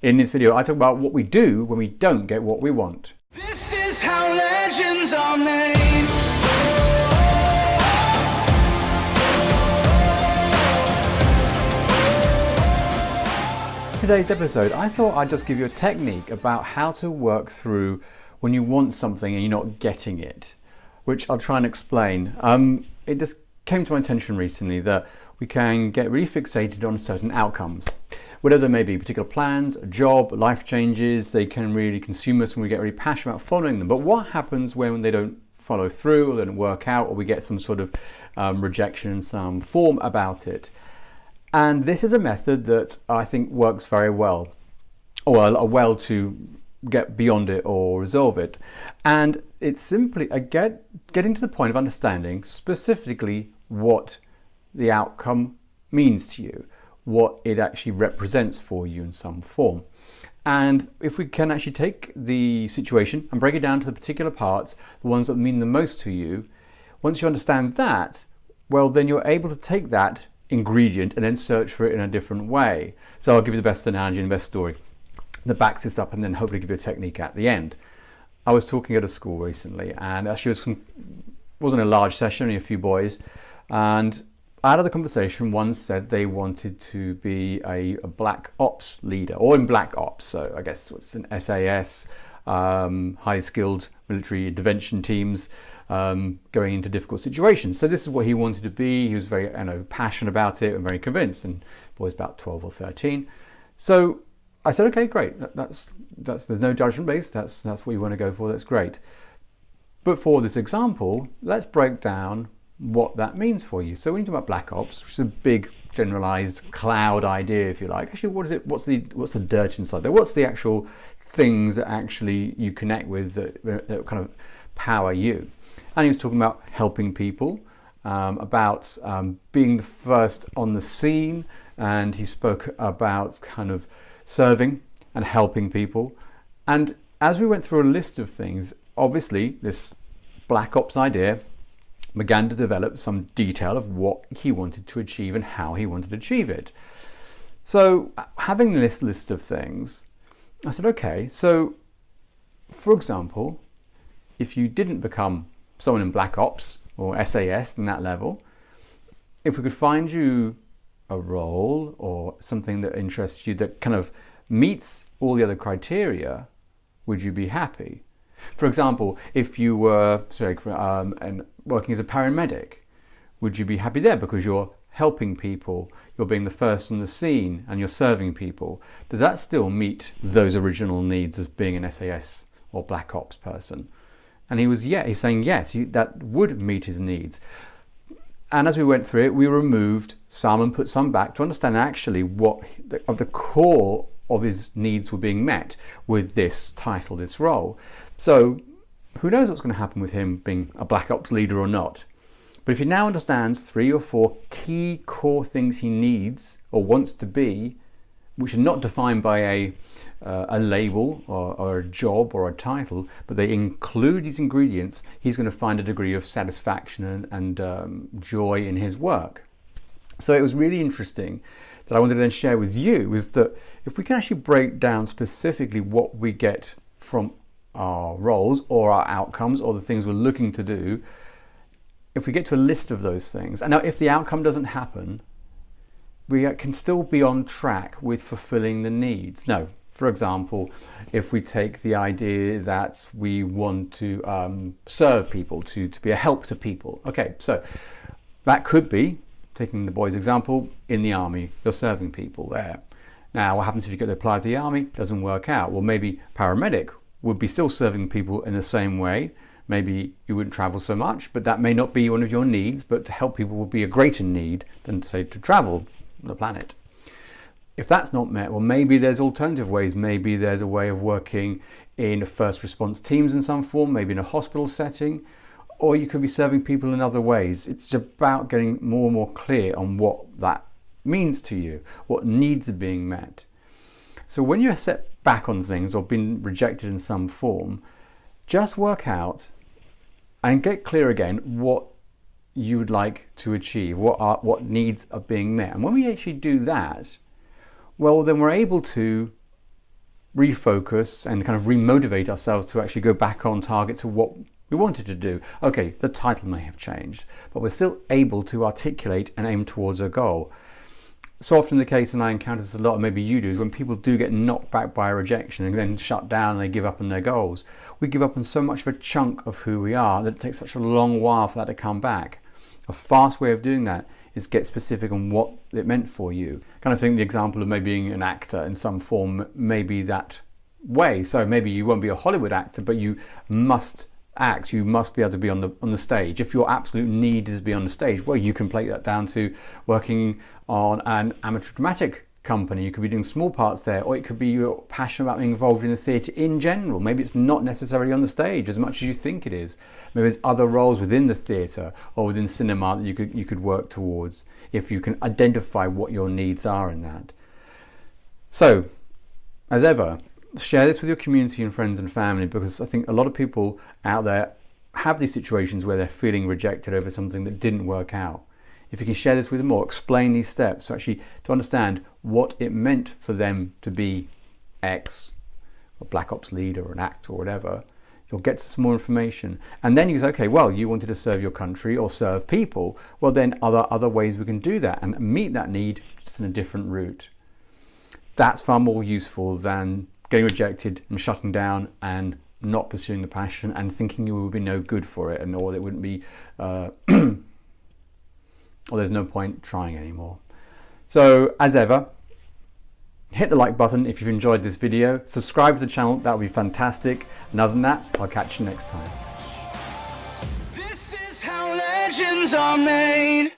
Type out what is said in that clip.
In this video, I talk about what we do when we don't get what we want. This is how legends are made. Today's episode, I thought I'd just give you a technique about how to work through when you want something and you're not getting it, which I'll try and explain. It just came to my attention recently that we can get really fixated on certain outcomes. Whatever they may be, particular plans, a job, life changes, they can really consume us and we get really passionate about following them. But what happens when they don't follow through or they don't work out, or we get some sort of rejection in some form about it? And this is a method that I think works very well, or well to get beyond it or resolve it. And it's simply getting to the point of understanding specifically what the outcome means to you, what it actually represents for you in some form. And if we can actually take the situation and break it down to the particular parts, the ones that mean the most to you, once you understand that, well, then you're able to take that ingredient and then search for it in a different way. So I'll give you the best analogy and the best story that backs this up, and then hopefully give you a technique at the end. I was talking at a school recently, and actually wasn't a large session, only a few boys, and out of the conversation, one said they wanted to be a black ops leader, or in black ops, so I guess it's an SAS, highly skilled military intervention teams, going into difficult situations. So this is what he wanted to be. He was very passionate about it and very convinced, and the boy's about 12 or 13. So I said, okay, great, that's there's no judgment based, that's what you want to go for, that's great. But for this example, let's break down what that means for you. So when you talk about black ops, which is a big generalized cloud idea, if you like, actually what is it, what's the dirt inside there, what's the actual things that actually you connect with that kind of power you? And he was talking about helping people, about being the first on the scene, and he spoke about kind of serving and helping people. And as we went through a list of things, obviously this black ops idea began to develop some detail of what he wanted to achieve and how he wanted to achieve it. So having this list of things, I said, okay, so for example, if you didn't become someone in black ops or SAS in that level, if we could find you a role or something that interests you that kind of meets all the other criteria, would you be happy? For example, if you were working as a paramedic, would you be happy there because you're helping people, you're being the first on the scene, and you're serving people? Does that still meet those original needs as being an SAS or black ops person? And he's saying yes, that would meet his needs. And as we went through it, we removed some and put some back to understand actually what of the core of his needs were being met with this title, this role. So who knows what's going to happen with him being a black ops leader or not. But if he now understands 3 or 4 key core things he needs or wants to be, which are not defined by a label or a job or a title, but they include these ingredients, he's going to find a degree of satisfaction and joy in his work. So it was really interesting that I wanted to then share with you is that if we can actually break down specifically what we get from our roles or our outcomes or the things we're looking to do, if we get to a list of those things, and now if the outcome doesn't happen, we can still be on track with fulfilling the needs. No, for example, if we take the idea that we want to serve people, to be a help to people. Okay, so that could be, taking the boy's example, in the army, you're serving people there. Now, what happens if you get to apply to the army? Doesn't work out. Well, maybe paramedic would be still serving people in the same way. Maybe you wouldn't travel so much, but that may not be one of your needs, but to help people would be a greater need than, say, to travel the planet. If that's not met, well, maybe there's alternative ways. Maybe there's a way of working in first response teams in some form, maybe in a hospital setting, or you could be serving people in other ways. It's about getting more and more clear on what that means to you, what needs are being met. So when you're set back on things or been rejected in some form, just work out and get clear again what you would like to achieve, what needs are being met. And when we actually do that, well, then we're able to refocus and kind of remotivate ourselves to actually go back on target to what we wanted to do. Okay, the title may have changed, but we're still able to articulate and aim towards a goal. So often the case, and I encounter this a lot, and maybe you do, is when people do get knocked back by a rejection and then shut down and they give up on their goals. We give up on so much of a chunk of who we are that it takes such a long while for that to come back. A fast way of doing that is get specific on what it meant for you. Kind of think the example of maybe being an actor in some form may be that way. So maybe you won't be a Hollywood actor, but you must act, you must be able to be on the stage. If your absolute need is to be on the stage, well, you can play that down to working on an amateur dramatic company. You could be doing small parts there, or it could be your passion about being involved in the theatre in general. Maybe it's not necessarily on the stage as much as you think it is. Maybe there's other roles within the theatre or within cinema that you could work towards if you can identify what your needs are in that. So, as ever, share this with your community and friends and family, because I think a lot of people out there have these situations where they're feeling rejected over something that didn't work out. If you can share this with them or explain these steps to understand what it meant for them to be X, a Black Ops leader or an actor or whatever, you'll get some more information. And then you say, okay, well, you wanted to serve your country or serve people. Well, then other ways we can do that and meet that need just in a different route. That's far more useful than getting rejected and shutting down and not pursuing the passion and thinking you would be no good for it, or it wouldn't be, or there's no point trying anymore. So as ever, hit the like button if you've enjoyed this video, subscribe to the channel, that would be fantastic. And other than that, I'll catch you next time. This is how legends are made.